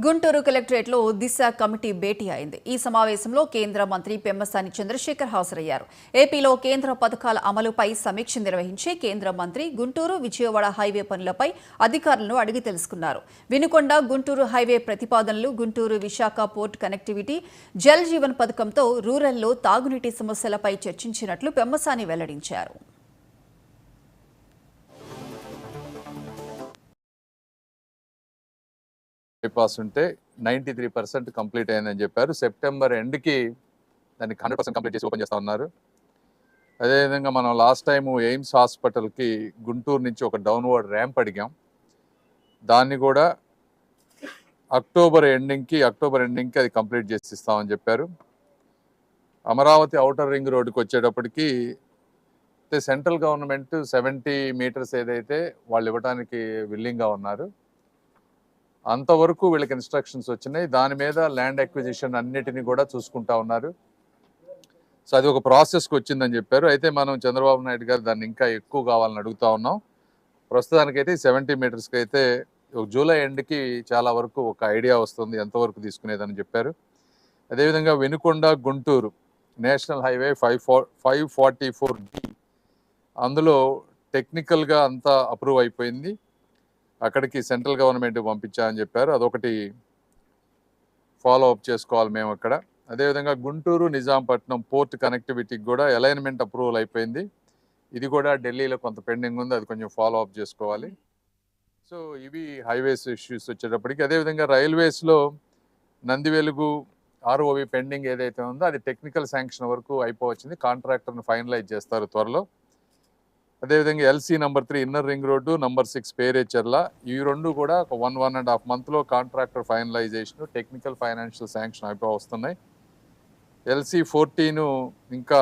గుంటూరు కలెక్టరేట్లో దిశ కమిటీ భేటీ అయింది. ఈ సమావేశంలో కేంద్ర మంత్రి పెమ్మసాని చంద్రశేఖర్ హాజరయ్యారు. ఏపీలో కేంద్ర పథకాల అమలుపై సమీక్ష నిర్వహించే కేంద్ర మంత్రి గుంటూరు విజయవాడ హైవే పనులపై అధికారులను అడిగి తెలుసుకున్నారు. వినుకొండ గుంటూరు హైవే ప్రతిపాదనలు, గుంటూరు విశాఖ పోర్ట్ కనెక్టివిటీ, జల్ జీవన్ పథకంతో రూరల్లో తాగునీటి సమస్యలపై చర్చించినట్లు పెమ్మసాని వెల్లడించారు. బైపాస్ ఉంటే 93% కంప్లీట్ అయిందని చెప్పారు. సెప్టెంబర్ ఎండ్కి దాన్ని 100% కంప్లీట్ చేసి ఓపెన్ చేస్తా ఉన్నారు. అదేవిధంగా మనం లాస్ట్ టైం ఎయిమ్స్ హాస్పిటల్కి గుంటూరు నుంచి ఒక డౌన్వర్డ్ ర్యాంప్ అడిగాం. దాన్ని కూడా అక్టోబర్ ఎండింగ్కి అది కంప్లీట్ చేసి ఇస్తామని చెప్పారు. అమరావతి ఔటర్ రింగ్ రోడ్డుకి వచ్చేటప్పటికి సెంట్రల్ గవర్నమెంట్ 70 మీటర్స్ ఏదైతే వాళ్ళు ఇవ్వడానికి విల్లింగ్గా ఉన్నారు, అంతవరకు వీళ్ళకి ఇన్స్ట్రక్షన్స్ వచ్చినాయి. దాని మీద ల్యాండ్ అక్విజిషన్ అన్నిటినీ కూడా చూసుకుంటా ఉన్నారు. సో అది ఒక ప్రాసెస్కి వచ్చిందని చెప్పారు. అయితే మనం చంద్రబాబు నాయుడు గారు దాన్ని ఇంకా ఎక్కువ కావాలని అడుగుతా ఉన్నాం. ప్రస్తుతానికైతే 70 మీటర్స్కి అయితే జూలై ఎండ్కి చాలా వరకు ఒక ఐడియా వస్తుంది ఎంతవరకు తీసుకునేదని చెప్పారు. అదేవిధంగా Vinukonda Guntur national highway 544D అందులో టెక్నికల్గా అంతా అప్రూవ్ అయిపోయింది. అక్కడికి సెంట్రల్ గవర్నమెంట్ పంపించామని చెప్పారు. అదొకటి ఫాలో అప్ చేసుకోవాలి మేము అక్కడ. అదేవిధంగా గుంటూరు నిజాంపట్నం పోర్ట్ కనెక్టివిటీకి కూడా అలైన్మెంట్ అప్రూవల్ అయిపోయింది. ఇది కూడా ఢిల్లీలో కొంత పెండింగ్ ఉంది, అది కొంచెం ఫాలో అప్ చేసుకోవాలి. సో ఇవి హైవేస్ ఇష్యూస్ వచ్చేటప్పటికి. అదేవిధంగా రైల్వేస్లో నందివెలుగు ఆర్ఓవి పెండింగ్ ఏదైతే ఉందో అది టెక్నికల్ శాంక్షన్ వరకు అయిపోవచ్చింది. కాంట్రాక్టర్ని ఫైనలైజ్ చేస్తారు త్వరలో. అదేవిధంగా LC number 3 inner ring road, number 6 Perecherla, ఈ రెండు కూడా ఒక 1.5 మంత్లో contractor finalisation, technical financial sanction అయిపో వస్తున్నాయి. LC 14 ఇంకా